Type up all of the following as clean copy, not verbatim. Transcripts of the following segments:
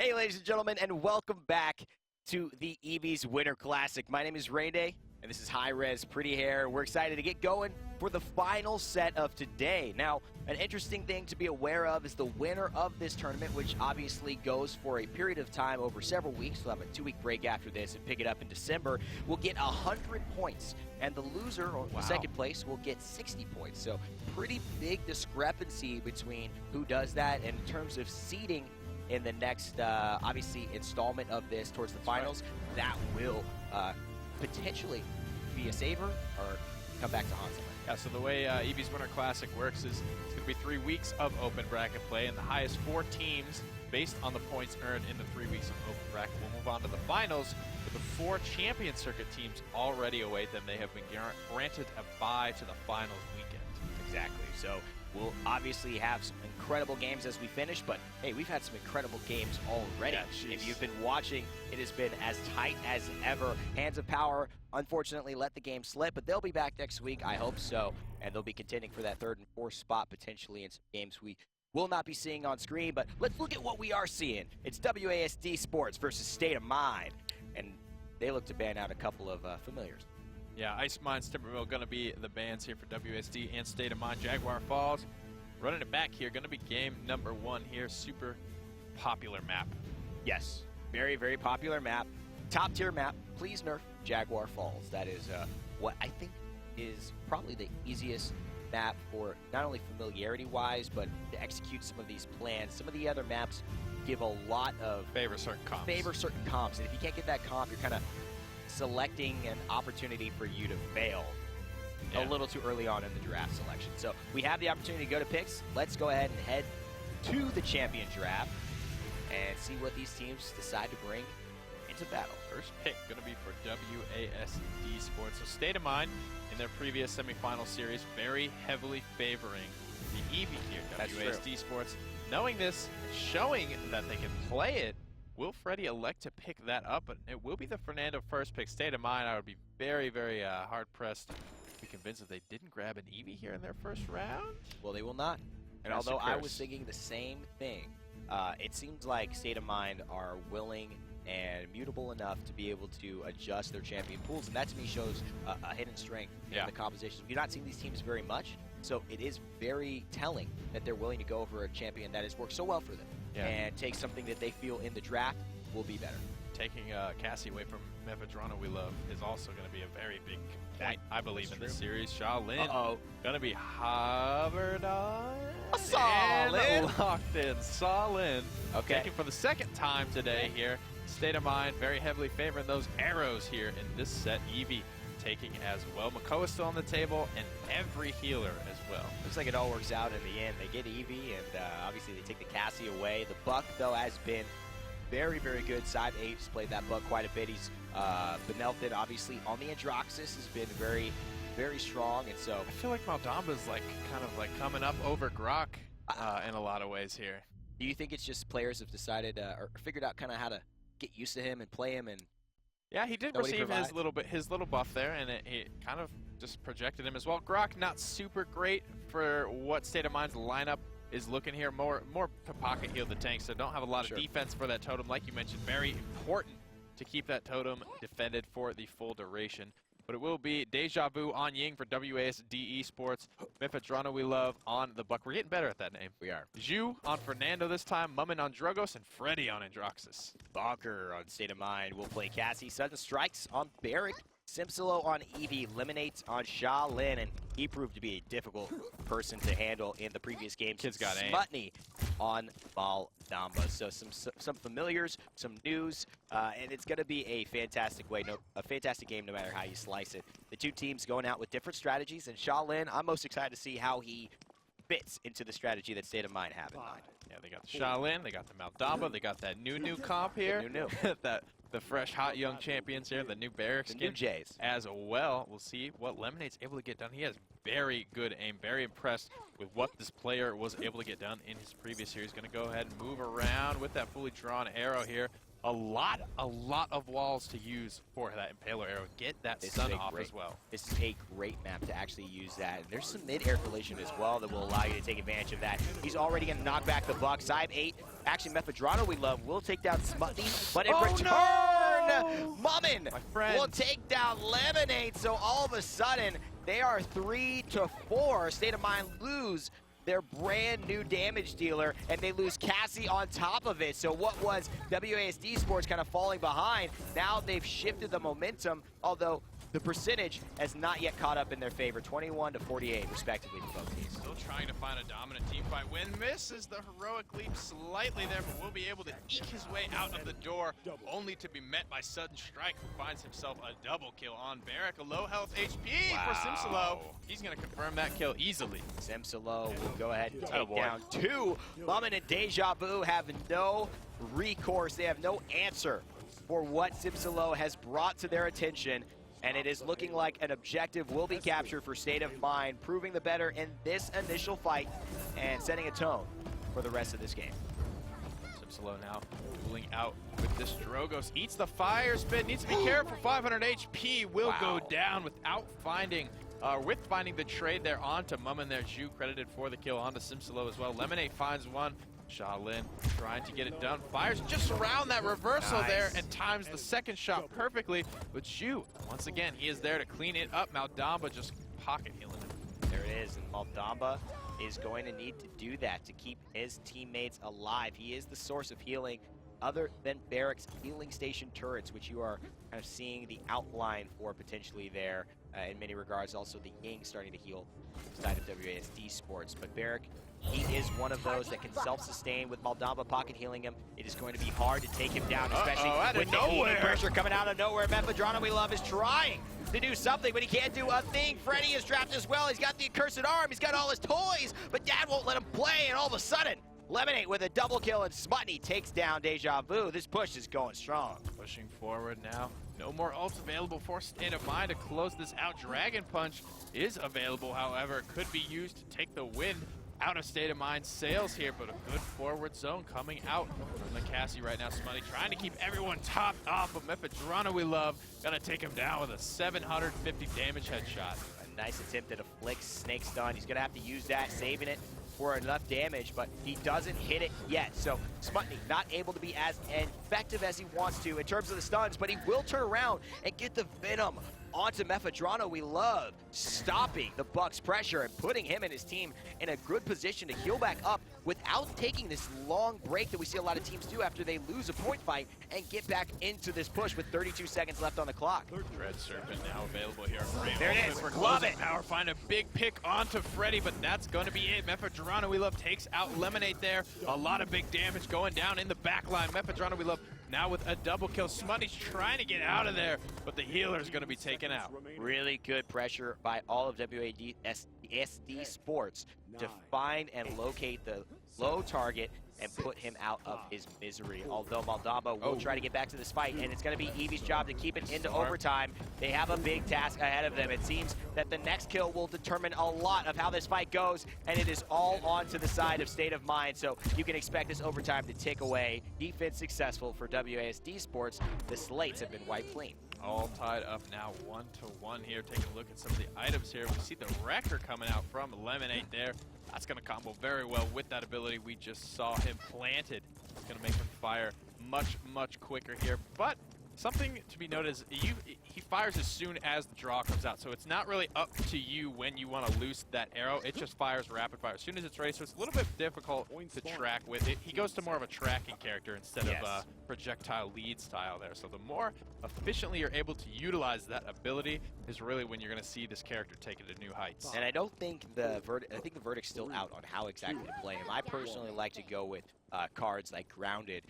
Hey, ladies and gentlemen, and welcome back to the Evie's Winter Classic. My name is Rayday, and this is Hi-Rez, Pretty Hair. We're excited to get going for the final set of today. Now, an interesting thing to be aware of is the winner of this tournament, which obviously goes for a period of time over several weeks. We'll have a 2-week break after this and pick it up in December. We'll get 100 points, and the loser, or second place, will get 60 points. So, pretty big discrepancy between who does that. And in terms of seeding in the next, obviously, installment of this towards the finals, that will potentially be a saver or come back to haunt somebody. Yeah, so the way Evie's Winter Classic works is it's going to be 3 weeks of open bracket play, and the highest 4 teams, based on the points earned in the 3 weeks of open bracket, will move on to the finals, with the 4 champion circuit teams already await them. They have been granted a bye to the finals weekend. Exactly. So we'll obviously have some incredible games as we finish, but hey, we've had some incredible games already. Yeah, if you've been watching, it has been as tight as ever. Hands of Power, unfortunately, let the game slip, but they'll be back next week. I hope so, and they'll be contending for that 3rd and 4th spot potentially in some games we will not be seeing on screen. But let's look at what we are seeing. It's WASD Sports versus State of Mind, and they look to ban out a couple of familiars. Yeah, Ice Mines, Timberville going to be the bans here for WSD and State of Mind. Jaguar Falls running it back here. Going to be game number 1 here. Super popular map. Yes, very, very popular map. Top tier map. Please nerf Jaguar Falls. That is what I think is probably the easiest map for not only familiarity-wise, but to execute some of these plans. Some of the other maps give a lot of favor certain comps. And if you can't get that comp, you're kind of selecting an opportunity for you to fail a little too early on in the draft selection. So we have the opportunity to go to picks. Let's go ahead and head to the champion draft and see what these teams decide to bring into battle. First pick going to be for WASD Sports. So State of Mind in their previous semifinal series, very heavily favoring the Evie here. WASD Sports, knowing this, showing that they can play it. Will Freddy elect to pick that up? But it will be the Fernando first pick. State of Mind, I would be very, very hard-pressed to be convinced that they didn't grab an Evie here in their first round. Well, they will not. And although I was thinking the same thing, it seems like State of Mind are willing and mutable enough to be able to adjust their champion pools. And that, to me, shows a hidden strength in the composition. We've not seen these teams very much, so it is very telling that they're willing to go over a champion that has worked so well for them. And take something that they feel in the draft will be better. Taking Cassie away from MefedronoweLov is also going to be a very big point, I believe, in this series. xiuu going to be hovered on. Solid. Locked in. Solid. Okay. Taking for the 2nd time today here. State of Mind very heavily favoring those arrows here in this set. Evie taking as well. Makoa is still on the table, and every healer as well. Looks like it all works out in the end. They get Evie, and obviously they take the Cassie away. The Buck, though, has been very, very good. Side 8's played that Buck quite a bit. He's Benelted, obviously, on the Androxus has been very, very strong, and so... I feel like Maldamba's like kind of like coming up over Grok in a lot of ways here. Do you think it's just players have decided or figured out kind of how to get used to him and play him and... Yeah, he did receive his little buff there, and it kind of just projected him as well. Grok, not super great for what State of Mind's lineup is looking here. More to pocket heal the tank, so don't have a lot of defense for that totem. Like you mentioned, very important to keep that totem defended for the full duration. But it will be Dejvu on Ying for WASD Esports. MefedronoweLov on the Buck. We're getting better at that name. We are. xiuu on Fernando this time. Muminn on Drogos. And Freddy on Androxus. Bokar on State of Mind. We'll play Cassie. SuddenStrikes on Barrick. Simsiloo on Evie. Leminate on xiuu. And he proved to be a difficult person to handle in the previous games. Kid's got aim. Smutney on Maldamba. So some familiars, some news, and it's going to be a fantastic game no matter how you slice it. The two teams going out with different strategies, and xiuu, I'm most excited to see how he fits into the strategy that State of Mind have in mind. Yeah, they got the xiuu, they got the Maldamba, they got that new comp here. The fresh, hot, young champions here, the new Barrick skin. The new Jays. As well, we'll see what Leminate's able to get done. He has very good aim, very impressed with what this player was able to get done in his previous series. Going to go ahead and move around with that fully drawn arrow here. a lot of walls to use for that Impaler arrow. Get that stun off as well. This is a great map to actually use that. And there's some mid-air collision as well that will allow you to take advantage of that. He's already going to knock back the Buck. Side 8, actually MefedronoweLov will take down Smutny, but in return, Muminn will take down Leminate. So all of a sudden, they are 3-4. State of Mind lose their brand new damage dealer, and they lose Cassie on top of it. So what was WASD Sports kind of falling behind, now they've shifted the momentum, although the percentage has not yet caught up in their favor, 21-48 respectively to both teams. Still trying to find a dominant team fight. Win misses the heroic leap slightly there, but will be able to eke his way out of the door, only to be met by SuddenStrike, who finds himself a double kill on Barrack. A low health HP for Simsiloo. He's going to confirm that kill easily. Simsiloo will go ahead and take down 2. Muminn and dejvu have no recourse. They have no answer for what Simsiloo has brought to their attention. And it is looking like an objective will be captured for State of Mind, proving the better in this initial fight and setting a tone for the rest of this game. Simsiloo now dueling out with this Drogos. Eats the fire spit, needs to be careful. 500 HP will go down without finding, with finding the trade there onto Muminn there. xiuu credited for the kill onto Simsiloo as well. Leminate finds one. Shaolin trying to get it done. Fires just around that reversal there and times the second shot perfectly. But xiuu, once again, he is there to clean it up. Maldamba just pocket healing him. There it is, and Maldamba is going to need to do that to keep his teammates alive. He is the source of healing other than Barrack's healing station turrets, which you are kind of seeing the outline for potentially there in many regards. Also the Ying starting to heal side of WASD Sports. But Barrack, he is one of those that can self-sustain with Maldamba pocket healing him. It is going to be hard to take him down, especially with the healing pressure coming out of nowhere. MefedronoweLov is trying to do something, but he can't do a thing. Freddy is trapped as well. He's got the accursed arm. He's got all his toys, but Dad won't let him play, and all of a sudden, Leminate with a double kill, and Smutny takes down dejvu. This push is going strong. Pushing forward now. No more ults available for State of Mind to close this out. Dragon Punch is available, however. Could be used to take the wind out of State of Mind sails here, but a good forward zone coming out from the Cassie right now. Smutny trying to keep everyone topped off, but MefedronoweLov gonna take him down with a 750 damage headshot. A nice attempt at a flick snake stun. He's gonna have to use that, saving it for enough damage, but he doesn't hit it yet. So Smutny not able to be as effective as he wants to in terms of the stuns, but he will turn around and get the venom onto MefedronoweLov, stopping the Bucks' pressure and putting him and his team in a good position to heal back up without taking this long break that we see a lot of teams do after they lose a point fight and get back into this push with 32 seconds left on the clock. Dread Serpent now available here. There it is. Love it. Power find a big pick onto Freddy, but that's going to be it. MefedronoweLov takes out Leminate there. A lot of big damage going down in the back line. MefedronoweLov now with a double kill. Smutny's trying to get out of there, but the healer is going to be taken out. Really good pressure by all of WASD Sports to find and locate the low target and put him out of his misery. Although Maldamba will try to get back to this fight, and it's going to be Evie's job to keep it into overtime. They have a big task ahead of them. It seems that the next kill will determine a lot of how this fight goes, and it is all on to the side of State of Mind, so you can expect this overtime to tick away. Defense successful for WASD Sports. The slates have been wiped clean. All tied up now 1-1 here. Taking a look at some of the items here. We see the Wrecker coming out from Leminate there. That's going to combo very well with that ability. We just saw him planted. It's going to make him fire much, much quicker here. But something to be noted is he fires as soon as the draw comes out. So it's not really up to you when you want to loose that arrow. It just fires rapid fire as soon as it's ready. So it's a little bit difficult to track with it. He goes to more of a tracking character instead of a projectile lead style there. So the more efficiently you're able to utilize that ability is really when you're going to see this character take it to new heights. And I don't think the verdict's still out on how exactly to play him. I personally like to go with cards like Grounded,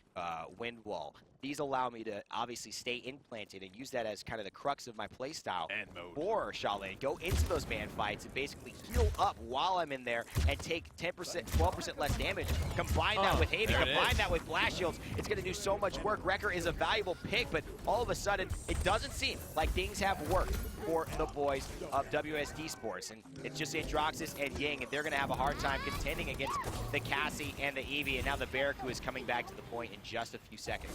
Wind Wall. These allow me to obviously stay implanted and use that as kind of the crux of my playstyle for Shaolin. Go into those man fights and basically heal up while I'm in there and take 10%, 12% less damage. Combine that with Havy, combine that with Blast Shields. It's going to do so much work. Wrecker is a valuable pick, but all of a sudden, it doesn't seem like things have worked for the boys of WSD Sports. And it's just Androxus and Ying, and they're going to have a hard time contending against the Cassie and the Evie. And now the Barracuda is coming back to the point in just a few seconds.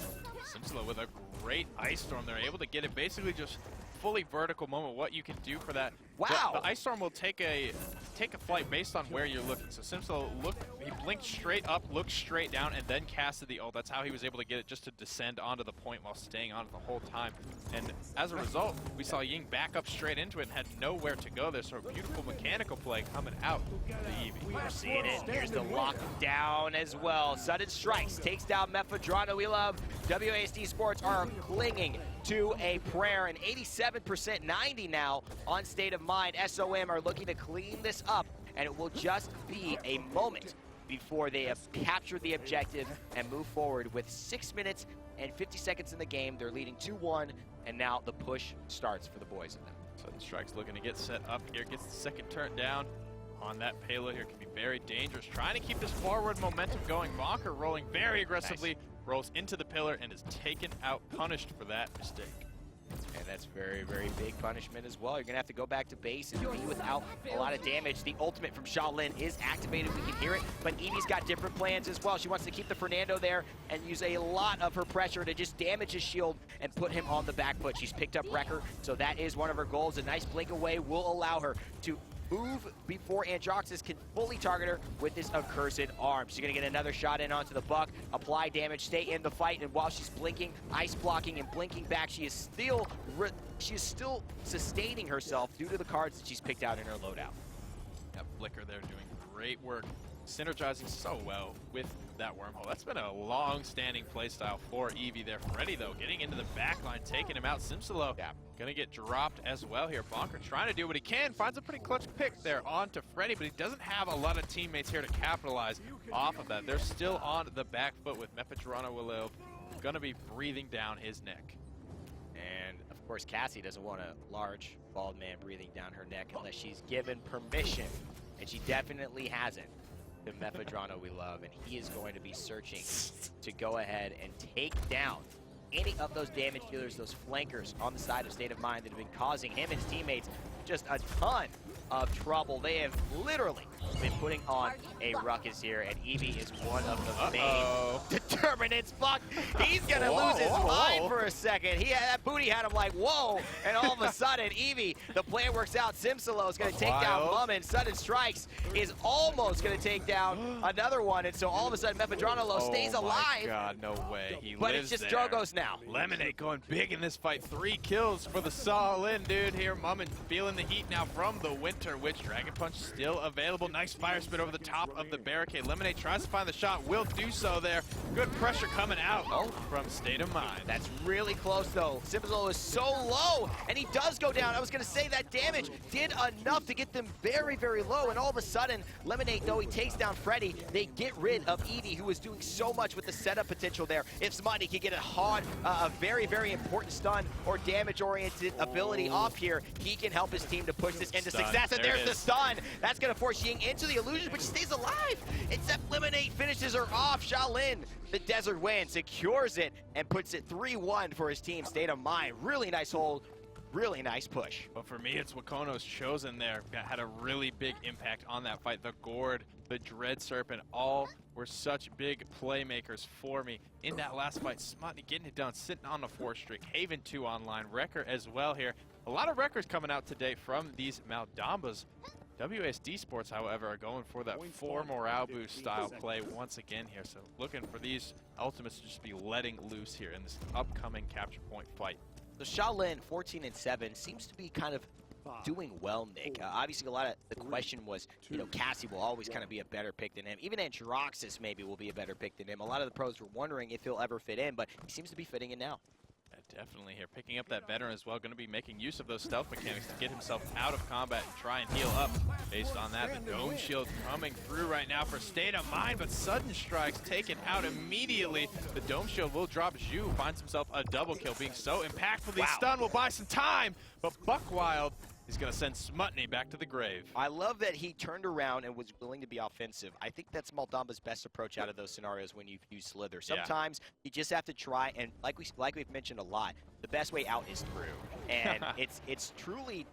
Simsiloo with a great Ice Storm. They're able to get it basically just fully vertical moment. What you can do for that. Wow. The Ice Storm will take a flight based on where you're looking. So Simsiloo he blinked straight up, looked straight down, and then casted the ult. That's how he was able to get it just to descend onto the point while staying on it the whole time. And as a result, we saw Ying back up straight into it and had nowhere to go there. So a beautiful mechanical play coming out of the Evie. We're seeing it. Here's the lockdown as well. SuddenStrikes takes down MefedronoweLov. WASD Sports are clinging to a prayer, and 87%, 90 now on State of Mind. SOM are looking to clean this up, and it will just be a moment before they have captured the objective and move forward with 6 minutes and 50 seconds in the game. They're leading 2-1, and now the push starts for the boys of them. SuddenStrikes looking to get set up here, gets the second turn down on that payload here. Can be very dangerous. Trying to keep this forward momentum going. bokar rolling very aggressively, rolls into the pillar and is taken out, punished for that mistake. And that's very, very big punishment as well. You're going to have to go back to base and be without a lot of damage. The ultimate from xiuu is activated. We can hear it, but Evie's got different plans as well. She wants to keep the Fernando there and use a lot of her pressure to just damage his shield and put him on the back foot. She's picked up Wrecker, so that is one of her goals. A nice blink away will allow her to move before Androxus can fully target her with this accursed arm. She's gonna get another shot in onto the buck, apply damage, stay in the fight, and while she's blinking, ice blocking, and blinking back, she is still sustaining herself due to the cards that she's picked out in her loadout. That flicker there doing great work, synergizing so well with that wormhole. That's been a long-standing playstyle for Evie there. Freddy, though, getting into the backline, taking him out. Simsiloo gonna get dropped as well here. bokar trying to do what he can, finds a pretty clutch pick there onto Freddy, but he doesn't have a lot of teammates here to capitalize off of that. They're still on the back foot with MefedronoweLov gonna be breathing down his neck. And of course, Cassie doesn't want a large, bald man breathing down her neck unless she's given permission, and she definitely hasn't. The MefedronoweLov, and he is going to be searching to go ahead and take down any of those damage dealers, those flankers on the side of State of Mind that have been causing him and his teammates just a ton of trouble. They have literally been putting on a ruckus here, and Evie is one of the main determinants. Fuck, he's gonna lose his mind for a second. That booty had him like, whoa, and all of a sudden, Evie, the plan works out. Simsiloo is gonna take down Muminn. SuddenStrikes is almost gonna take down another one, and so all of a sudden, MefedronoweLov stays alive. Oh my God, no way. He but lives it's just there. Drogos now. Leminate going big in this fight. 3 kills for the Solin dude here. Muminn feeling the heat now from the Winter Witch. Dragon Punch still available. Nice fire spit over the top of the barricade. Leminate tries to find the shot, will do so there. Good pressure coming out from State of Mind. That's really close though. Simsiloo is so low, and he does go down. I was gonna say that damage did enough to get them very, very low, and all of a sudden, Leminate, though he takes down Freddy, they get rid of Evie, who was doing so much with the setup potential there. If somebody could get a very, very important stun or damage-oriented ability off here, he can help his team to push this into success, and there's the stun. That's gonna force Ying into the illusion, but she stays alive. Except Leminate finishes her off. xiuu, the Desert Wind, secures it and puts it 3-1 for his team. State of Mind, really nice hold, really nice push. But for me, it's Wakono's Chosen there. Had a really big impact on that fight. The Gourd, the Dread Serpent, all were such big playmakers for me. In that last fight, Smutny getting it done, sitting on the 4 streak. Haven 2 online, Wrecker as well here. A lot of Wreckers coming out today from these Maldambas. WSD Sports, however, are going for that 4 morale boost style play once again here. So looking for these ultimates to just be letting loose here in this upcoming capture point fight. So xiuu, 14-7, seems to be kind of doing well, Nick. Obviously, a lot of the question was, you know, Cassie will always kind of be a better pick than him. Even Androxus maybe will be a better pick than him. A lot of the pros were wondering if he'll ever fit in, but he seems to be fitting in now. Definitely here, picking up that veteran as well, going to be making use of those stealth mechanics to get himself out of combat and try and heal up based on that. The Dome Shield coming through right now for State of Mind, but SuddenStrikes taken out immediately. The Dome Shield will drop. xiuu finds himself a double kill, being so impactful. The stun will buy some time, but Buckwild He's going to send Smutny back to the grave. I love that he turned around and was willing to be offensive. I think that's Maldamba's best approach out of those scenarios when you use Slither. Sometimes you just have to try, and like we've mentioned a lot, the best way out is through. And it's truly,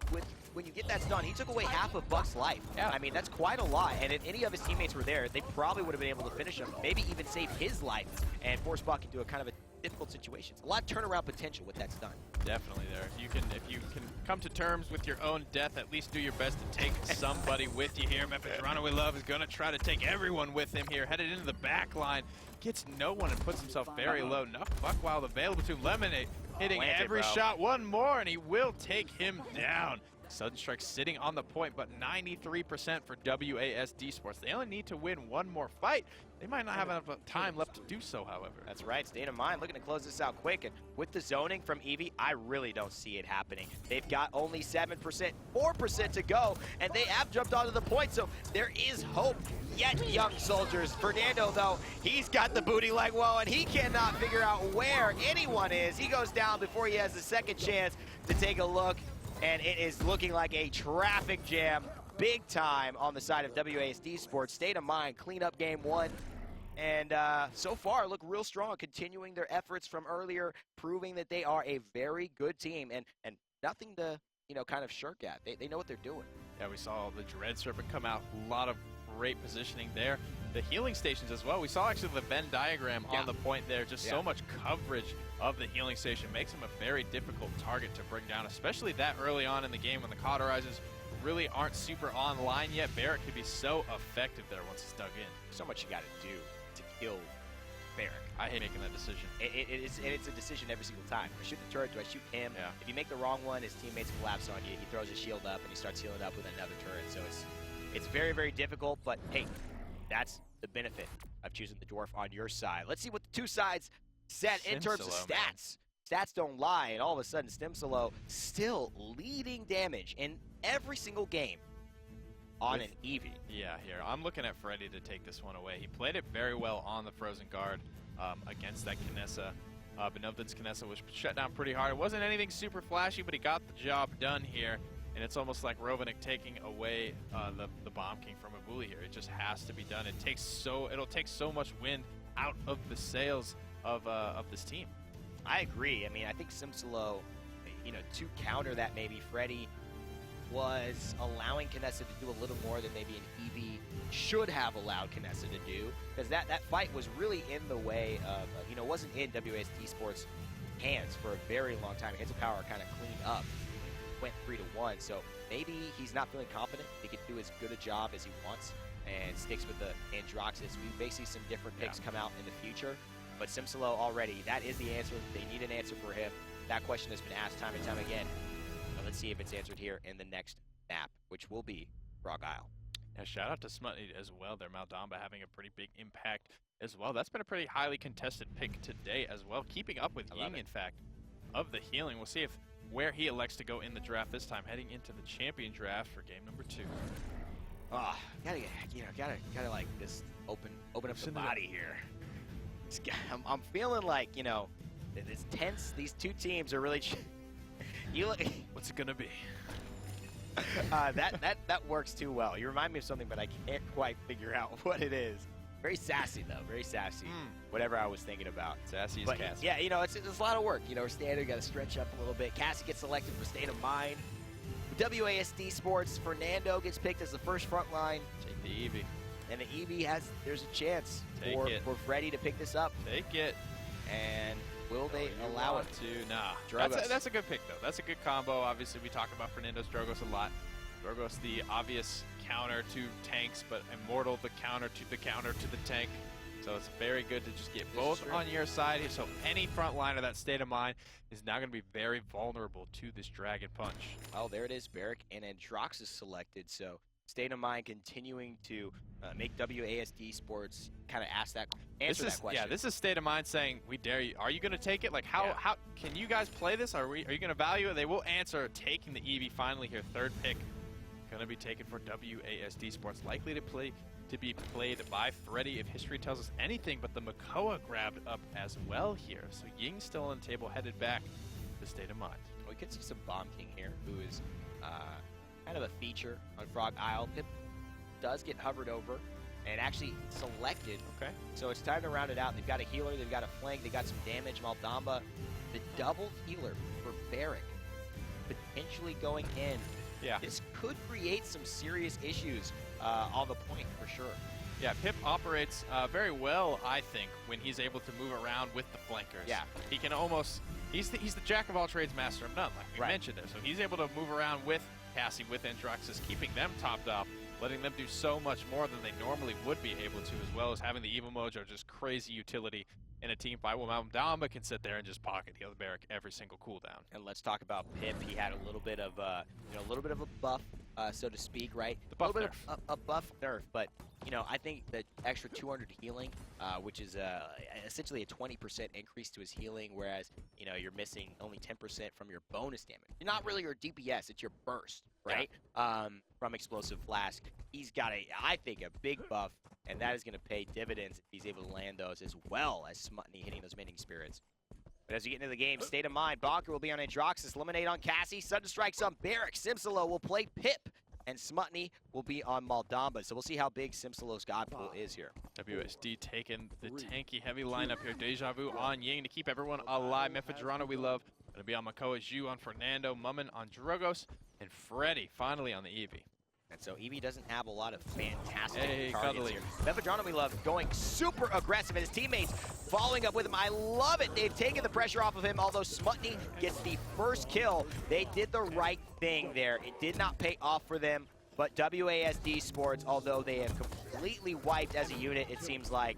when you get that stun, he took away half of Buck's life. Yeah. I mean, that's quite a lot. And if any of his teammates were there, they probably would have been able to finish him, maybe even save his life and force Buck into a kind of a difficult situation. A lot of turnaround potential with that stun. Definitely there. If you can come to terms with your own death, at least do your best to take somebody with you here. MefedronoweLov is going to try to take everyone with him here. Headed into the back line. Gets no one and puts himself very low. Enough Buckwild available to Leminate. Hitting every shot. One more, and he will take him down. SuddenStrikes sitting on the point, but 93% for WASD Sports. They only need to win one more fight. They might not have enough time left to do so, however. That's right. State of Mind looking to close this out quick. And with the zoning from Evie, I really don't see it happening. They've got only 7%, 4% to go, and they have jumped onto the point, so there is hope yet, young soldiers. Fernando, though, he's got the booty like whoa, and he cannot figure out where anyone is. He goes down before he has the second chance to take a look. And it is looking like a traffic jam big time on the side of WASD Sports. State of Mind, clean up game one. And so far, look real strong, continuing their efforts from earlier, proving that they are a very good team and nothing to, kind of shirk at. They know what they're doing. Yeah, we saw the Dread Serpent come out. A lot of great positioning there. The healing stations as well. We saw actually the Venn diagram on the point there. Just so much coverage of the healing station makes him a very difficult target to bring down, especially that early on in the game when the cauterizers really aren't super online yet. Barrett could be so effective there once it's dug in. So much you got to do to kill Barrett. I hate making that decision. It's a decision every single time. Do I shoot the turret? Do I shoot him? Yeah. If you make the wrong one, his teammates collapse on you. He throws his shield up and he starts healing up with another turret. So it's very, very difficult, but hey, that's the benefit of choosing the dwarf on your side. Let's see what the two sides said in terms of stats. Man. Stats don't lie, and all of a sudden, Simsiloo still leading damage in every single game on an Evie. Yeah, here. I'm looking at Freddy to take this one away. He played it very well on the Frozen Guard against that Kinessa. Benovdin's Kinessa was shut down pretty hard. It wasn't anything super flashy, but he got the job done here. And it's almost like Rovanic taking away the Bomb King from Abuli here. It just has to be done. It'll take so much wind out of the sails of this team. I agree. I mean, I think Simsiloo, to counter that, maybe Freddy was allowing Kinessa to do a little more than maybe an Evie should have allowed Kinessa to do, because that fight was really in the way of, wasn't in WASD Sports' hands for a very long time. Hits of Power kind of cleaned up, went 3-1, so maybe he's not feeling confident he could do as good a job as he wants and sticks with the Androxus. We may see some different picks come out in the future, but Simsiloo already, that is the answer. They need an answer for him. That question has been asked time and time again. Now let's see if it's answered here in the next map, which will be Frog Isle. Yeah, shout out to Smutny as well there. Maldamba having a pretty big impact as well. That's been a pretty highly contested pick today as well. Keeping up with Ying, in fact, of the healing. We'll see where he elects to go in the draft this time, heading into the champion draft for game number 2. Gotta like just open up the body here. I'm feeling like, it's tense. These two teams are really. What's it gonna be? That works too well. You remind me of something, but I can't quite figure out what it is. Very sassy though, very sassy. Whatever I was thinking about. Sassy as Cassie. Yeah, it's a lot of work. We're standing, got to stretch up a little bit. Cassie gets selected for State of Mind. WASD Sports, Fernando gets picked as the first front line. Take the Evie. And the Evie there's a chance for Freddy to pick this up. Take it. And will they allow it to? Nah. That's a good pick though. That's a good combo. Obviously, we talk about Fernando's Drogos a lot. Drogos, the obvious counter to tanks, but Immortal, the counter to the tank. So it's very good to just get both on your side. So any front liner that State of Mind is now going to be very vulnerable to this Dragon Punch. Oh, there it is. Barrick and Androxus selected. So State of Mind continuing to make WASD Sports kind of answer that question. Yeah, this is State of Mind saying, we dare you. Are you going to take it? Like, how can you guys play this? Are you going to value it? They will answer taking the Evie finally here. Third pick going to be taken for WASD Sports. Likely to be played by Freddy if history tells us anything, but the Makoa grabbed up as well here. So Ying's still on the table, headed back to State of Mind. We could see some Bomb King here, who is kind of a feature on Frog Isle. Pip does get hovered over and actually selected. Okay. So it's time to round it out. They've got a healer, they've got a flank, they got some damage. Maldamba, the double healer for Barrack, potentially going in. Yeah. This could create some serious issues on the point for sure. Yeah, Pip operates very well, I think, when he's able to move around with the flankers. Yeah. He can almost, he's the jack of all trades, master of none, like we mentioned there. So he's able to move around with Cassie, with Androxus, keeping them topped up, letting them do so much more than they normally would be able to, as well as having the Evil Mojo, just crazy utility in a team fight. Well, Maldamba can sit there and just pocket heal the Barrack every single cooldown. And let's talk about Pip. He had a little bit of a little bit of a buff, so to speak, right? The buff a little nerf. bit of a buff nerf, but I think the extra 200 healing, which is essentially a 20% increase to his healing, whereas you're missing only 10% from your bonus damage. You're not really your DPS; it's your burst, right? Yeah. From Explosive Flask, he's got I think, a big buff, and that is going to pay dividends if he's able to land those, as well as Smutny hitting those Mending Spirits. But as we get into the game, state of mind, bokar will be on Androxus, Leminate on Cassie, SuddenStrikes on Barrack, Simsiloo will play Pip, and Smutny will be on Maldamba. So we'll see how big Simsiloo's God Pool is here. WSD taking the tanky heavy lineup here. Dejvu on Ying to keep everyone alive. MefedronoweLov going to be on Makoa, xiuu on Fernando, Muminn on Drogos, and Freddy finally on the Evie. And so Evie doesn't have a lot of fantastic targets cuddly here. MefedronoweLov going super aggressive, and his teammates following up with him. I love it. They've taken the pressure off of him, although Smutny gets the first kill. They did the right thing there. It did not pay off for them, but WASD Sports, although they have completely wiped as a unit, it seems like,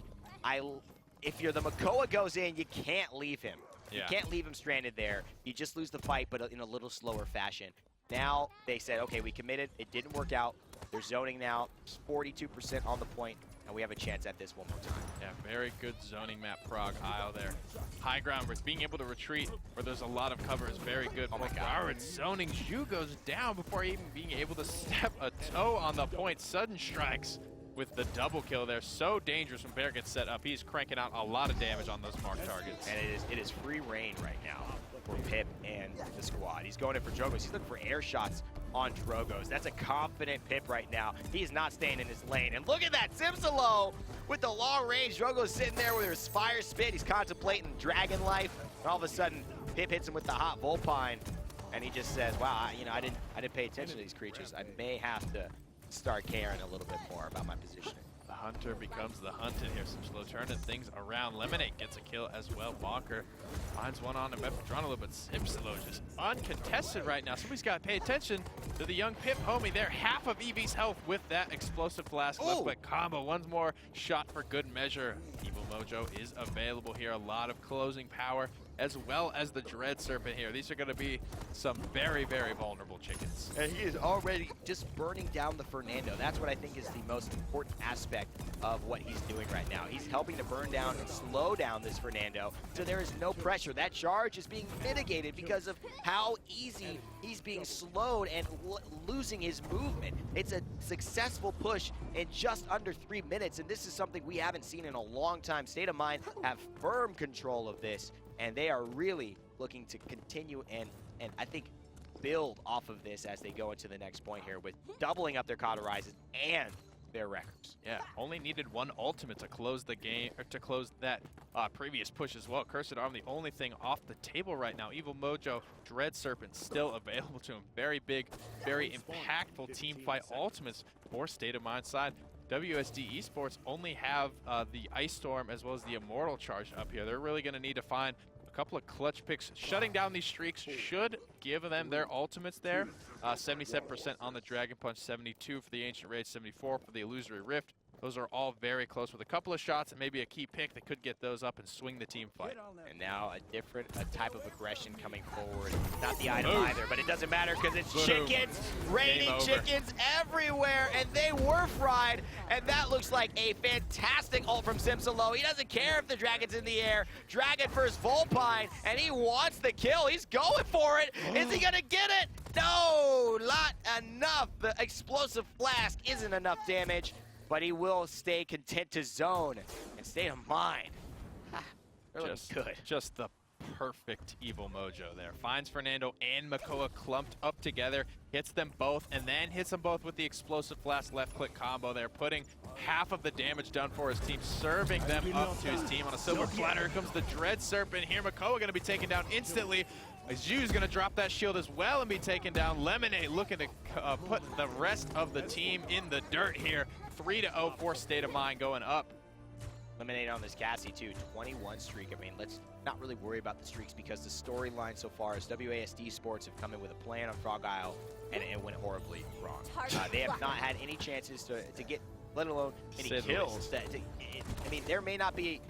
if you're the Makoa goes in, you can't leave him. Yeah. You can't leave him stranded there. You just lose the fight, but in a little slower fashion. Now they said, okay, we committed. It didn't work out. They're zoning now, 42% on the point, and we have a chance at this one more time. Yeah, very good zoning map, Frog Isle there. High ground, where it's being able to retreat, where there's a lot of cover is very good. Oh my God. It's zoning. xiuu goes down before even being able to step a toe on the point. SuddenStrikes with the double kill there. So dangerous when Barrack gets set up. He's cranking out a lot of damage on those marked targets. And it is free reign right now for Pip and the squad. He's going in for Drogos. He's looking for air shots on Drogos. That's a confident Pip right now. He's not staying in his lane. And look at that, Simsiloo with the long range. Drogos sitting there with his fire spit. He's contemplating dragon life. And all of a sudden, Pip hits him with the hot Vulpine. And he just says, wow, I didn't pay attention to these creatures. I may have to start caring a little bit more about my positioning. The hunter becomes the hunted here. Simsiloo turning things around. Leminate gets a kill as well. bokar finds one on MefedronoweLov, but Simsiloo just uncontested right now. Somebody's got to pay attention to the young Pip homie there. Half of Evie's health with that explosive flask. Left click combo. One more shot for good measure. Evil Mojo is available here. A lot of closing power, as well as the Dread Serpent here. These are going to be some very, very vulnerable chickens. And he is already just burning down the Fernando. That's what I think is the most important aspect of what he's doing right now. He's helping to burn down and slow down this Fernando, so there is no pressure. That charge is being mitigated because of how easy he's being slowed and losing his movement. It's a successful push in just under 3 minutes, and this is something we haven't seen in a long time. State of Mind have firm control of this, and they are really looking to continue and I think build off of this as they go into the next point here with doubling up their cauterizes and their records. Yeah, only needed one ultimate to close the game, or to close that previous push as well. Cursed Arm, the only thing off the table right now. Evil Mojo, Dread Serpent still available to him. Very big, very impactful team fight ultimates for State of Mind side. WSD Esports only have the Ice Storm as well as the Immortal charged up here. They're really going to need to find a couple of clutch picks. Shutting down these streaks should give them their ultimates there. 77% on the Dragon Punch, 72 for the Ancient Rage, 74 for the Illusory Rift. Those are all very close. With a couple of shots and maybe a key pick that could get those up and swing the team fight. And now a type of aggression coming forward. Not the item either, but it doesn't matter because it's chickens, raining chickens everywhere, and they were fried. And that looks like a fantastic ult from Simsiloo. He doesn't care if the dragon's in the air. Dragon first Vulpine, and he wants the kill. He's going for it. Is he gonna get it? No, not enough. The explosive flask isn't enough damage, but he will stay content to zone and State of Mind. They're looking good. Just the perfect Evil Mojo there. Finds Fernando and Makoa clumped up together, hits them both, and then hits them both with the explosive blast left-click combo there, putting half of the damage done for his team, serving them up to his team on a silver platter. Here comes the Dread Serpent here. Makoa going to be taken down instantly. xiuu's going to drop that shield as well and be taken down. Leminate looking to put the rest of the team in the dirt here. 3-0 for State of Mind going up. Leminate on this Cassie too, 21 streak. I mean, let's not really worry about the streaks because the storyline so far is WASD Sports have come in with a plan on Frog Isle and it went horribly wrong. They have not had any chances to get, let alone any kills. I mean, there may not be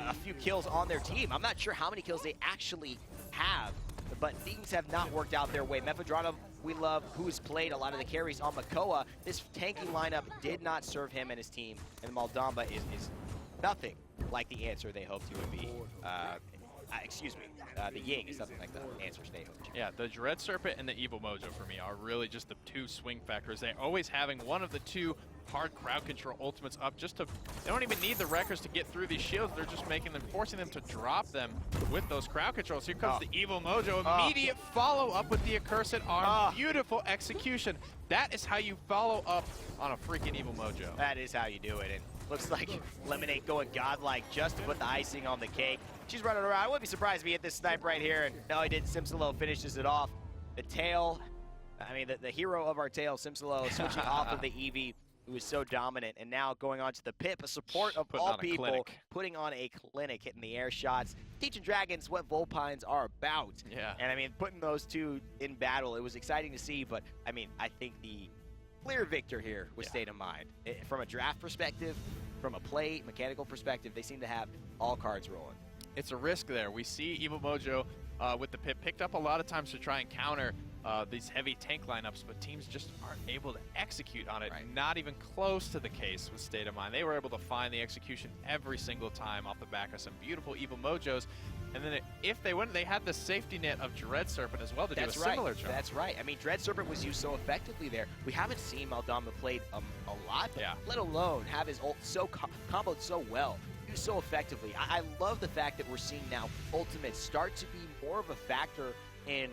a few kills on their team. I'm not sure how many kills they actually have, but things have not worked out their way. MefedronoweLov, who has played a lot of the carries on Makoa, this tanking lineup did not serve him and his team, and Maldamba is nothing like the answer they hoped he would be. Excuse me, the Ying is nothing like the answers they hoped. Yeah, the Dread Serpent and the Evil Mojo for me are really just the two swing factors. They're always having one of the two hard crowd control ultimates up just to, they don't even need the wreckers to get through these shields. They're just making them, forcing them to drop them with those crowd controls. Here comes the Evil Mojo, immediate follow up with the Accursed Arm. Beautiful execution. That is how you follow up on a freaking Evil Mojo. That is how you do it. And looks like Leminate going godlike just to put the icing on the cake. She's running around. I wouldn't be surprised if he hit this snipe right here. And no, he didn't. Simsiloo finishes it off. The tail, I mean, the hero of our tail, Simsiloo, switching off of the Evie, who is so dominant. And now going on to the Pip, a support of all people, putting on a clinic, hitting the air shots, teaching dragons what Vulpines are about. Yeah. And I mean, putting those two in battle, it was exciting to see. But I mean, I think the clear victor here was State of Mind. From a draft perspective, from a play mechanical perspective, they seem to have all cards rolling. It's a risk there. We see Evil Mojo with the Pip picked up a lot of times to try and counter these heavy tank lineups, but teams just aren't able to execute on it. Right. Not even close to the case with State of Mind. They were able to find the execution every single time off the back of some beautiful Evil Mojos. And then if they wouldn't, they had the safety net of Dread Serpent as well to do a similar job. That's right. I mean, Dread Serpent was used so effectively there. We haven't seen Maldamba played a lot, but let alone have his ult so comboed so well, used so effectively. I love the fact that we're seeing now ultimates start to be more of a factor in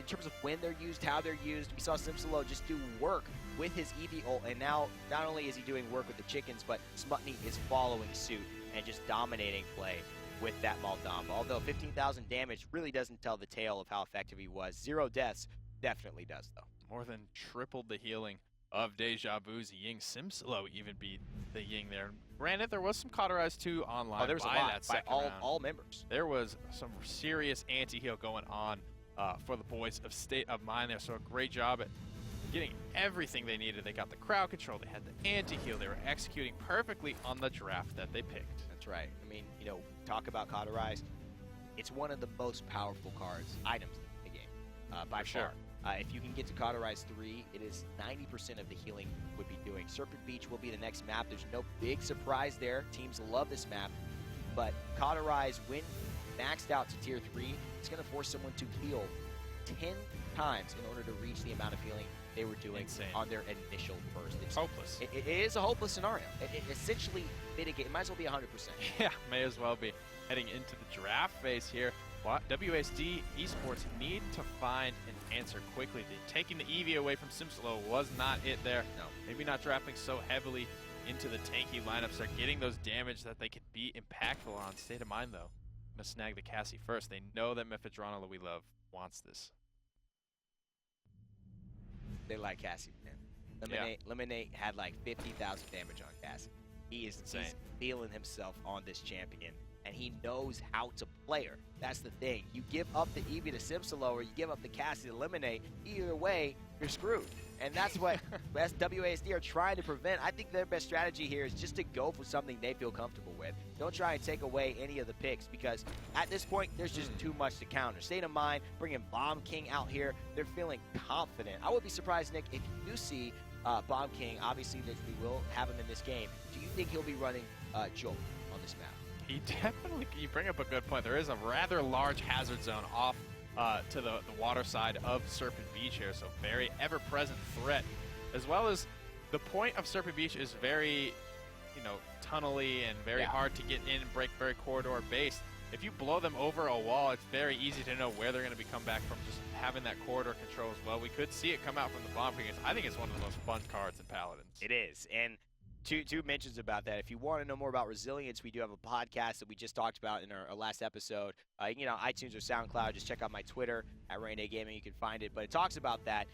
terms of when they're used, how they're used. We saw Simsiloo just do work with his Evie ult, and now not only is he doing work with the chickens, but Smutney is following suit and just dominating play with that Maldamba. Although 15,000 damage really doesn't tell the tale of how effective he was. 0 deaths definitely does, though. More than tripled the healing of Dejavu's Ying. Simsiloo even beat the Ying there. Granted, there was some cauterized too online. Oh, there was a lot by all members. There was some serious anti-heal going on for the boys of State of Mind there. So a great job at getting everything they needed. They got the crowd control. They had the anti-heal. They were executing perfectly on the draft that they picked. That's right. I mean, you know, talk about cauterized. It's one of the most powerful items in the game, by far. If you can get to Cauterize 3, it is 90% of the healing would be doing. Serpent Beach will be the next map. There's no big surprise there. Teams love this map. But Cauterize, when maxed out to Tier 3, it's going to force someone to heal 10 times in order to reach the amount of healing they were doing on their initial burst. It's hopeless. It is a hopeless scenario. It essentially it might as well be 100%. Yeah, may as well be. Heading into the draft phase here. WASD Esports need to find an answer quickly. Taking the Evie away from Simsiloo was not it there. No. Maybe not drafting so heavily into the tanky lineups. They're getting those damage that they could be impactful on. State of Mind, though, gonna snag the Cassie first. They know that MefedronoweLov wants this. They like Cassie, man. Leminate had like 50,000 damage on Cassie. He's feeling himself on this champion, and he knows how to play her. That's the thing. You give up the Evie to Simsiloo, or you give up the Cassie to Leminate, either way, you're screwed. And that's what WASD are trying to prevent. I think their best strategy here is just to go for something they feel comfortable with. Don't try and take away any of the picks, because at this point, there's just too much to counter. State of Mind, bringing Bomb King out here, they're feeling confident. I would be surprised, Nick, if you do see Bomb King. Obviously, we will have him in this game. Do you think he'll be running Jolt on this map? He definitely, you bring up a good point. There is a rather large hazard zone off to the water side of Serpent Beach here, so very ever-present threat. As well as the point of Serpent Beach is very, tunnely and very hard to get in and break, very corridor-based. if you blow them over a wall, it's very easy to know where they're going to be come back from just having that corridor control as well. We could see it come out from the bomb king. I think it's one of the most fun cards in Paladins. It is, and two mentions about that. If you want to know more about resilience, we do have a podcast that we just talked about in our last episode. You know, iTunes or SoundCloud. Just check out my Twitter at Rainday Gaming. You can find it, but it talks about that.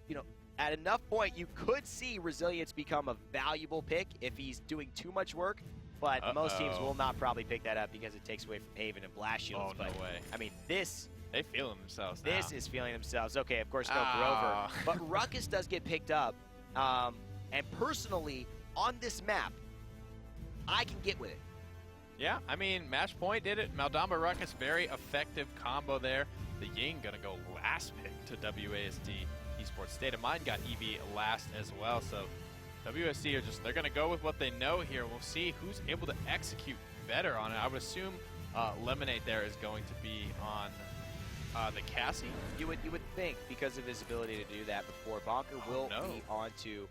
You know, at enough point, you could see resilience become a valuable pick if he's doing too much work. But most teams will not probably pick that up because it takes away from Haven and Blast Shields. Oh, no way. I mean, this... They feeling themselves now. This is feeling themselves. Okay, of course, no Grover. But Ruckus does get picked up. And personally, on this map, I can get with it. Yeah, I mean, Match Point did it. Maldamba Ruckus, very effective combo there. The Ying going to go last pick to WASD Esports. State of Mind got Evie last as well. So WSD are just, they're going to go with what they know here. We'll see who's able to execute better on it. I would assume Leminate there is going to be on the Cassie. You would think, because of his ability to do that before, Bonker will be onto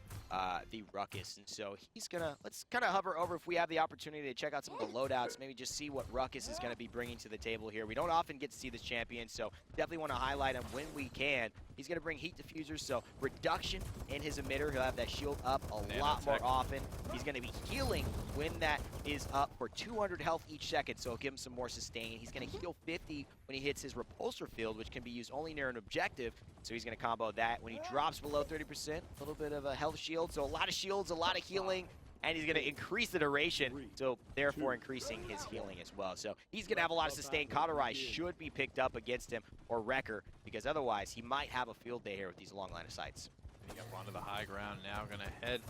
the Ruckus, and so he's gonna, let's kind of hover over if we have the opportunity to check out some of the loadouts, maybe just see what Ruckus is gonna be bringing to the table here. We don't often get to see this champion, so definitely want to highlight him when we can. He's gonna bring heat diffusers, so reduction in his emitter. He'll have that shield up a lot more often. He's gonna be healing when that is up for 200 health each second, so it'll give him some more sustain. He's gonna heal 50 when he hits his repulsor field, which can be used only near an objective, so he's gonna combo that. When he drops below 30%, a little bit of a health shield, so a lot of shields, a lot of healing, and he's going to increase the duration, so therefore increasing his healing as well. So he's going to have a lot of sustain. Hi-Rez should be picked up against him, or Wrecker, because otherwise he might have a field day here with these long line of sights. Up onto the high ground now, going to head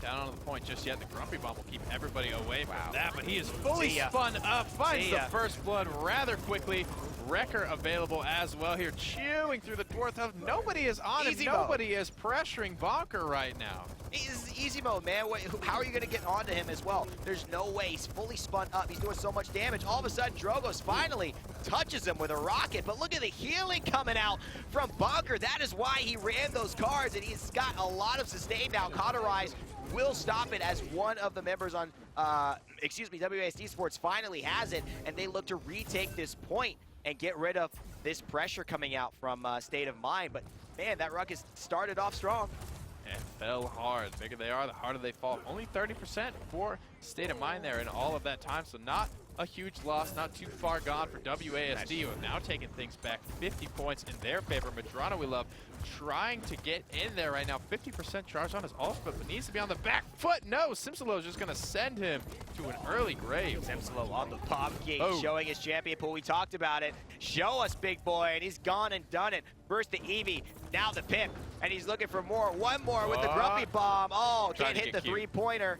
down onto the point just yet. The Grumpy Bomb will keep everybody away from that, but he is fully spun up, finds the first blood rather quickly. Wrecker available as well here, chewing through the dwarf health. Nobody is on him. Nobody is pressuring Bonker right now. He's easy mode, man. How are you going to get onto him as well? There's no way. He's fully spun up. He's doing so much damage. All of a sudden, Drogoz finally touches him with a rocket. But look at the healing coming out from Bonker. That is why he ran those cards, and he's got a lot of sustain now. Hi-Rez will stop it as one of the members on, WASD Sports finally has it, and they look to retake this point and get rid of this pressure coming out from State of Mind. But man, that Ruckus started off strong. And fell hard. The bigger they are, the harder they fall. Only 30% for State of Mind there in all of that time, so not a huge loss, not too far gone for WASD, who have now taken things back 50 points in their favor. MefedronoweLov trying to get in there right now. 50% charge on his ultimate, but needs to be on the back foot. No, Simsiloo is just going to send him to an early grave. Simsiloo on the pop gate, showing his champion pool. We talked about it. Show us, big boy, and he's gone and done it. First the Evie, now the Pip, and he's looking for more. One more with the Grumpy Bomb. Oh, can't hit the three-pointer.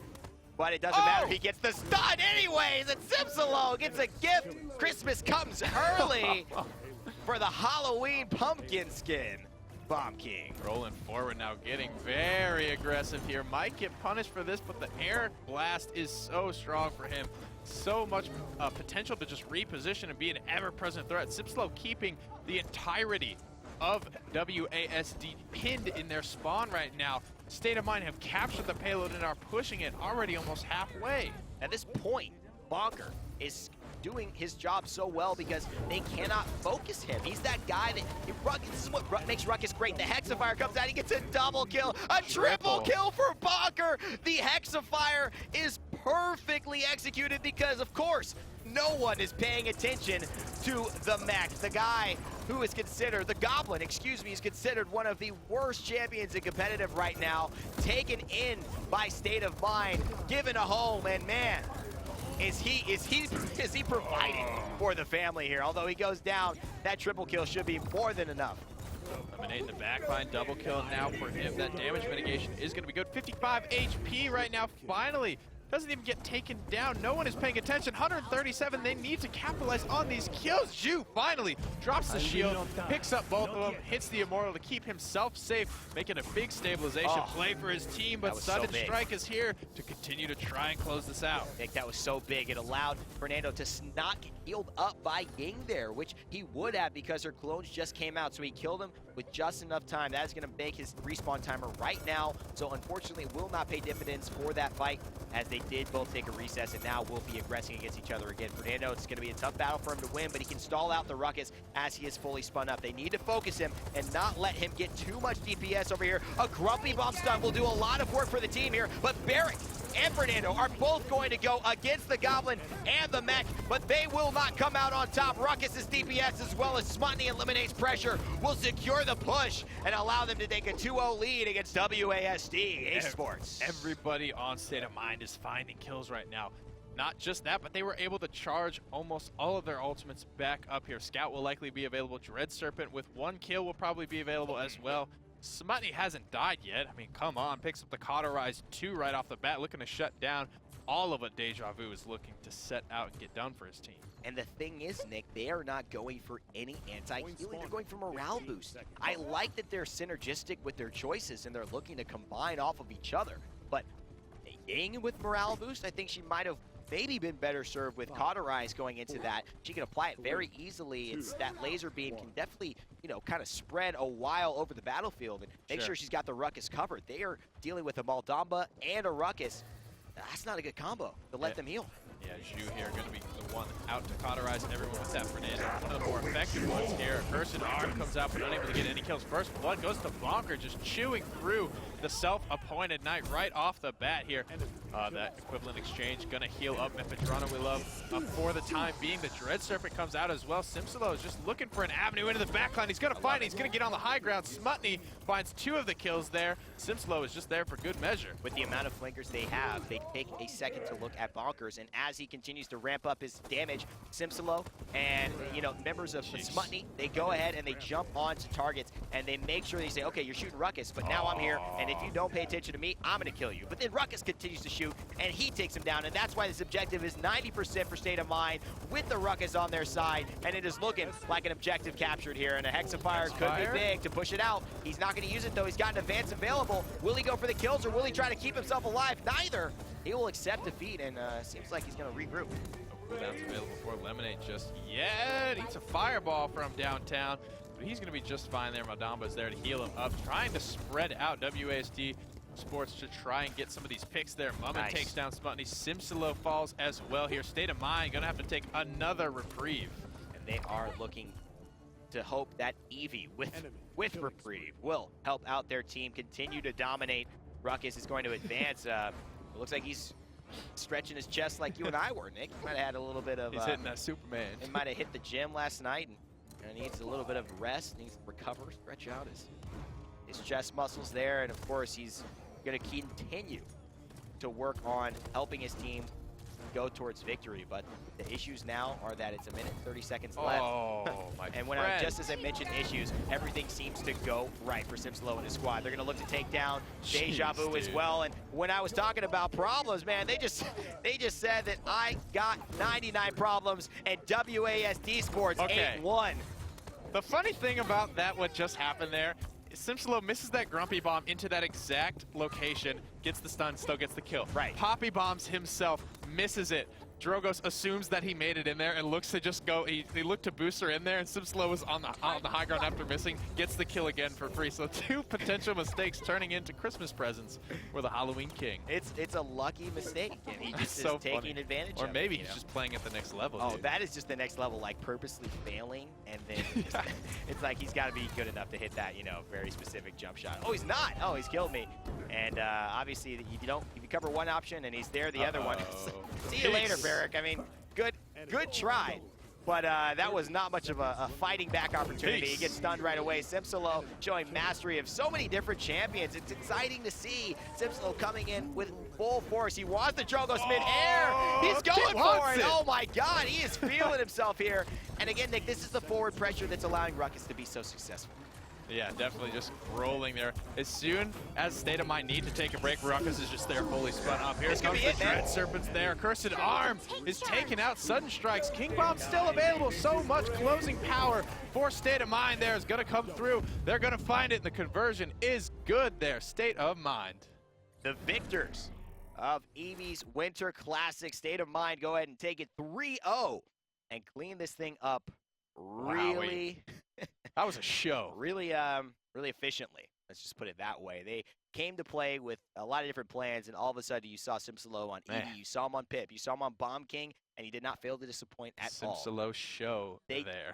But it doesn't matter. He gets the stun anyways, and Simsiloo gets a gift. Christmas comes early for the Halloween pumpkin skin. Bomb King. Rolling forward now, getting very aggressive here. Might get punished for this, but the air blast is so strong for him. So much potential to just reposition and be an ever-present threat. Simsiloo keeping the entirety of WASD pinned in their spawn right now. State of Mind have captured the payload and are pushing it already almost halfway. At this point, Bonker is doing his job so well because they cannot focus him. He's that guy that, this is what makes Ruckus great. The Hexafire comes out, he gets a double kill, a triple kill for Bonker. The Hexafire is perfectly executed because, of course, no one is paying attention to the mech. The guy who is considered, the Goblin, excuse me, is considered one of the worst champions in competitive right now, taken in by State of Mind, given a home, and man, is he providing for the family here. Although he goes down, that triple kill should be more than enough. Leminate in the backline, double kill now for him. That damage mitigation is going to be good. 55 HP right now, finally. Doesn't even get taken down. No one is paying attention. 137. They need to capitalize on these kills. xiuu finally drops the shield, picks up both of them, hits the Immortal to keep himself safe, making a big stabilization play for his team. But SuddenStrike is here to continue to try and close this out. I think that was so big. It allowed Fernando to not get healed up by Ying there, which he would have because her clones just came out. So he killed him with just enough time. That is going to make his respawn timer right now. So unfortunately, will not pay dividends for that fight, as they did both take a recess and now will be aggressing against each other again. Fernando, it's going to be a tough battle for him to win, but he can stall out the Ruckus as he is fully spun up. They need to focus him and not let him get too much DPS over here. A Grumpy Bomb stun will do a lot of work for the team here, but Barrick and Fernando are both going to go against the Goblin and the Mech, but they will not come out on top. Ruckus's DPS as well as Smutny and Leminate's pressure will secure the push and allow them to take a 2-0 lead against WASD Esports. Everybody on State of Mind is finding kills right now. Not just that, but they were able to charge almost all of their ultimates back up here. Scout will likely be available. Dread Serpent with 1 kill will probably be available as well. Smutny hasn't died yet. I mean, come on. Picks up the Cauterize 2 right off the bat, looking to shut down all of what dejvu is looking to set out and get done for his team. And the thing is, Nick, they are not going for any anti-healing. They're going for morale boost. I like that they're synergistic with their choices and they're looking to combine off of each other. But Ying with morale boost, I think she might have maybe been better served with Cauterize going into that. She can apply it very easily. It's that laser beam can definitely, you know, kind of spread a while over the battlefield and make sure she's got the Ruckus covered. They are dealing with a Maldamba and a Ruckus. That's not a good combo to let them heal. Yeah, xiuu here going to be the one out to Cauterize everyone with that Fernando. One of the more effective ones here. Cursed Arm comes out but unable to get any kills. First blood goes to bokar, just chewing through the self-appointed knight right off the bat here. That equivalent exchange going to heal up MefedronoweLov for the time being. The Dread Serpent comes out as well. Simsiloo is just looking for an avenue into the backline. He's going to find it. He's going to get on the high ground. Smutny finds 2 of the kills there. Simsiloo is just there for good measure. With the amount of flankers they have, they take a second to look at bonkers, and as he continues to ramp up his damage, Simsiloo and, you know, members of Smutny, they go ahead and they jump onto targets and they make sure they say, okay, you're shooting Ruckus, but now I'm here, and if you don't pay attention to me, I'm going to kill you. But then Ruckus continues to shoot, and he takes him down, and that's why this objective is 90% for State of Mind with the Ruckus on their side, and it is looking like an objective captured here, and a Hexafire could be big to push it out. He's not going to use it, though. He's got an advance available. Will he go for the kills, or will he try to keep himself alive? Neither. He will accept defeat, and seems like he's going to regroup. That's available for Leminate just yet. Eats a fireball from downtown, but he's going to be just fine there. Maldamba's there to heal him up, trying to spread out WASD Sports to try and get some of these picks there. Muminn takes down Smutny. Simsiloo falls as well here. State of Mind going to have to take another reprieve. And they are looking to hope that Evie with reprieve will help out their team continue to dominate. Ruckus is going to advance. It looks like he's stretching his chest like you and I were, Nick. He might have had a little bit of... He's hitting that Superman. He might have hit the gym last night and needs a little bit of rest, needs to recover, stretch out his chest muscles there, and of course he's going to continue to work on helping his team go towards victory. But the issues now are that it's 1 minute 30 seconds left. My and just as I mentioned issues, everything seems to go right for Simsiloo and his squad. They're going to look to take down dejvu as well. And when I was talking about problems, man, they just said that I got 99 problems and WASD Sports 8-1. The funny thing about that, what just happened there, Simsiloo misses that Grumpy Bomb into that exact location, gets the stun, still gets the kill. Poppy Bombs himself, misses it. Drogos assumes that he made it in there and looks to just go, he looked to boost her in there, and Simsiloo was on the high ground after missing, gets the kill again for free. So 2 potential mistakes turning into Christmas presents for the Halloween King. It's a lucky mistake, and he just is taking advantage of it. Or maybe he's just playing at the next level. Oh, that is just the next level, like purposely failing, and then it's like he's got to be good enough to hit that, you know, very specific jump shot. Oh, he's not. Oh, he's killed me. And obviously, if you cover one option and he's there, the other one. See you later, Barrick. I mean, good try. But that was not much of a fighting back opportunity. He gets stunned right away. Simsiloo showing mastery of so many different champions. It's exciting to see Simsiloo coming in with full force. He wants the Drogos mid-air. He's going for it. Oh my God, he is feeling himself here. And again, Nick, this is the forward pressure that's allowing Ruckus to be so successful. Yeah, definitely just rolling there. As soon as State of Mind need to take a break, Ruckus is just there fully spun up. Here comes the Dread Serpent's there. Cursed Arm is taken out. SuddenStrikes. King Bomb still available. So much closing power for State of Mind there is going to come through. They're going to find it. The conversion is good there. State of Mind. The victors of Evie's Winter Classic, State of Mind, go ahead and take it 3-0 and clean this thing up really... That was a show. Really, really efficiently. Let's just put it that way. They came to play with a lot of different plans, and all of a sudden you saw Simsiloo on Evie, you saw him on Pip, you saw him on Bomb King, and he did not fail to disappoint at all. Simsiloo show there.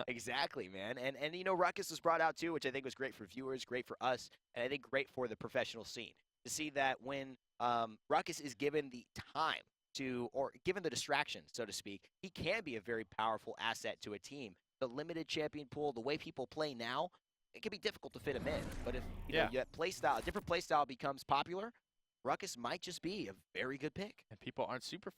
Exactly, man. And you know, Ruckus was brought out too, which I think was great for viewers, great for us, and I think great for the professional scene. To see that when Ruckus is given the time to, or given the distraction, so to speak, he can be a very powerful asset to a team. The limited champion pool, the way people play now, it can be difficult to fit him in. But if you know, that playstyle, a different playstyle becomes popular, Ruckus might just be a very good pick. And people aren't super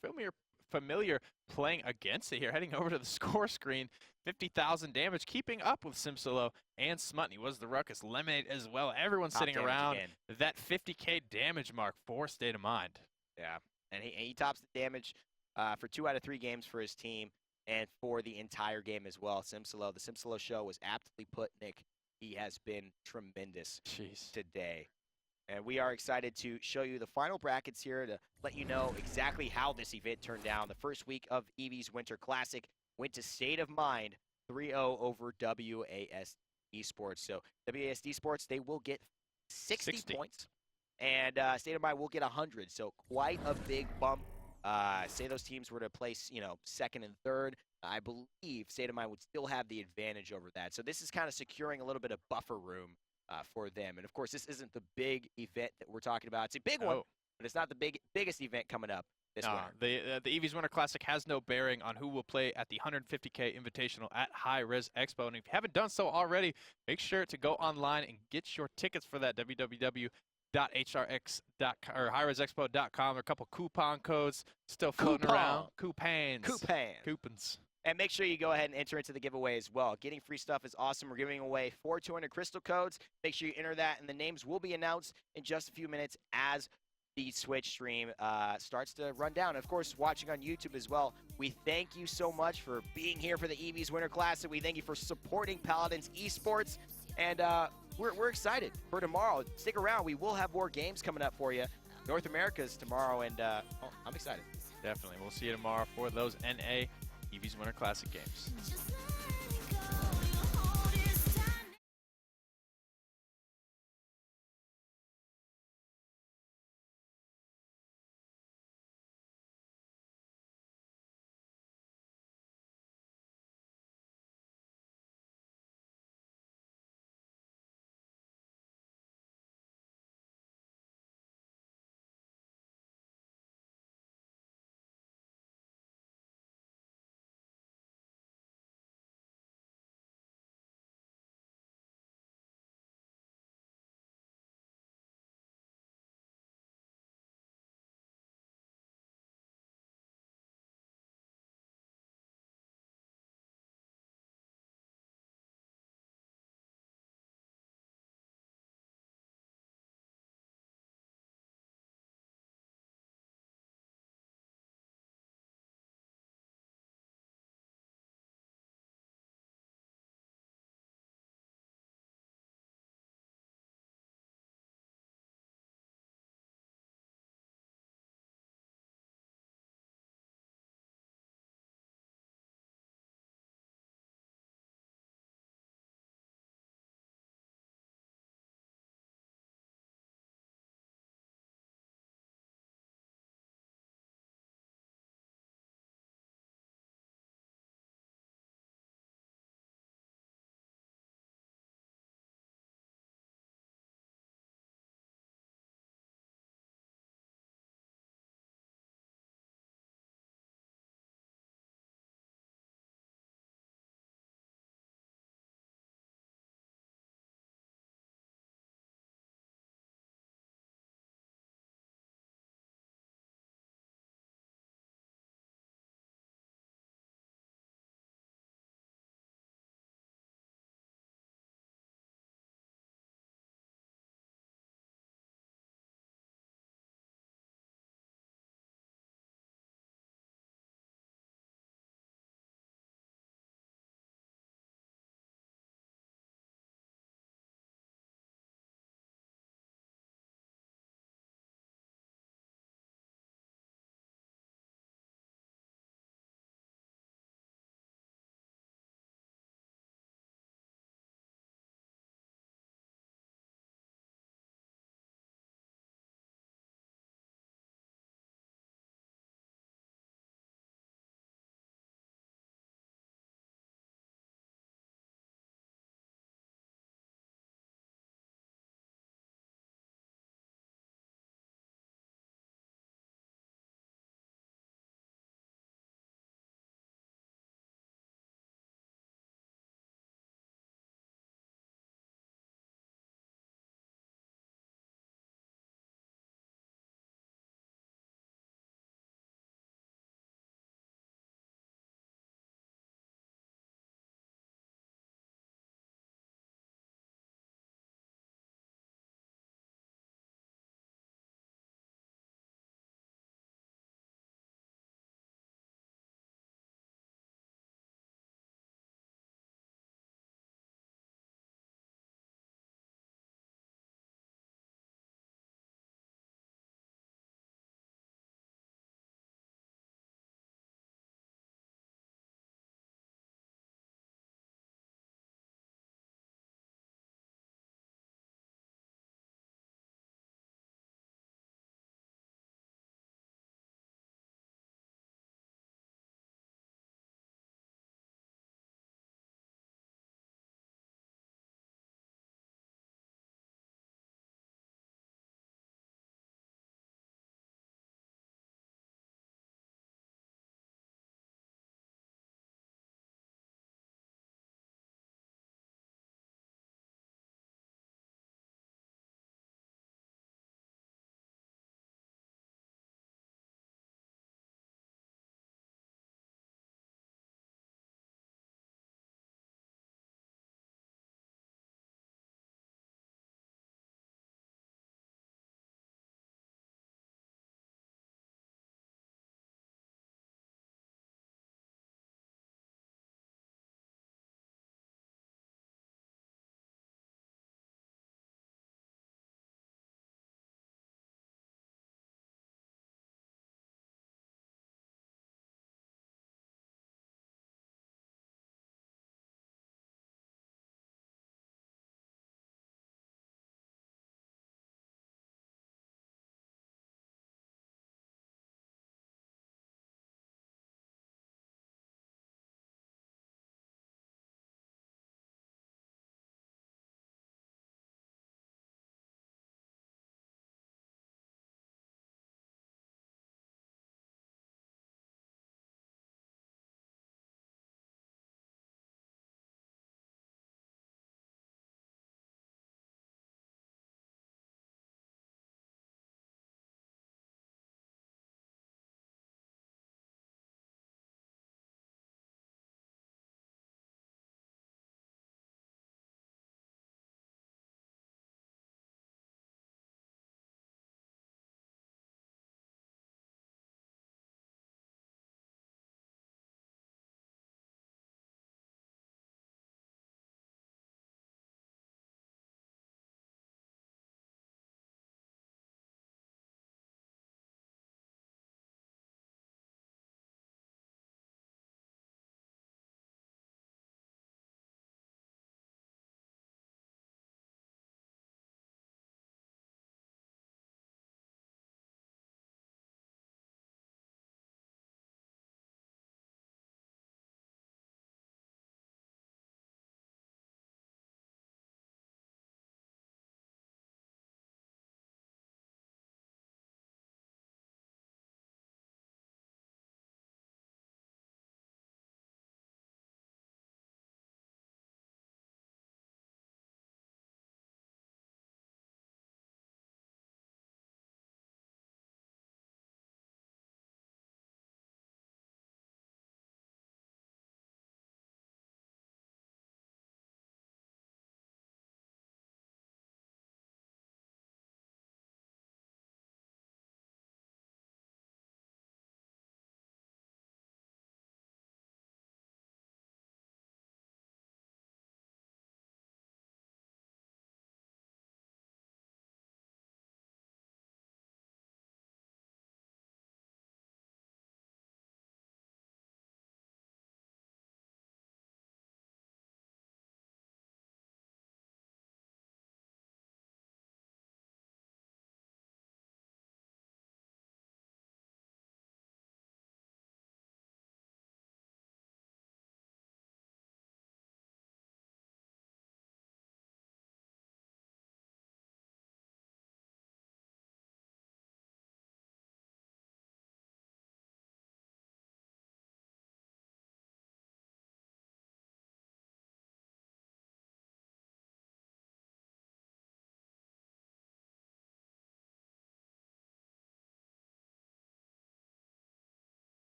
familiar playing against it here. Heading over to the score screen, 50,000 damage, keeping up with Simsiloo and Smutney was the Ruckus. Leminate as well. Everyone's sitting around that 50K damage mark for State of Mind. Yeah, and he tops the damage for 2 out of 3 games for his team and for the entire game as well. Simsiloo, the Simsiloo show was aptly put, Nick. He has been tremendous today. And we are excited to show you the final brackets here to let you know exactly how this event turned down. The first week of Evie's Winter Classic went to State of Mind 3-0 over WAS Esports. So WAS Esports, they will get 60 points. And State of Mind will get 100. So quite a big bump. Say those teams were to place, you know, 2nd and 3rd. I believe State of Mind would still have the advantage over that. So this is kind of securing a little bit of buffer room for them. And, of course, this isn't the big event that we're talking about. It's a big one, but it's not the biggest event coming up this winter. The Evie's Winter Classic has no bearing on who will play at the 150K Invitational at Hi-Rez Expo. And if you haven't done so already, make sure to go online and get your tickets for that, www.hrx.com or hirezexpo.com. There are a couple coupon codes still floating around. Coupons. And make sure you go ahead and enter into the giveaway as well. Getting free stuff is awesome. We're giving away 4 200 crystal codes. Make sure you enter that, and the names will be announced in just a few minutes as the Switch stream starts to run down. Of course, watching on YouTube as well. We thank you so much for being here for the Evie's Winter Classic. We thank you for supporting Paladins Esports, and we're excited for tomorrow. Stick around. We will have more games coming up for you. North America's tomorrow, and I'm excited. Definitely. We'll see you tomorrow for those NA Evie's Winter Classic games.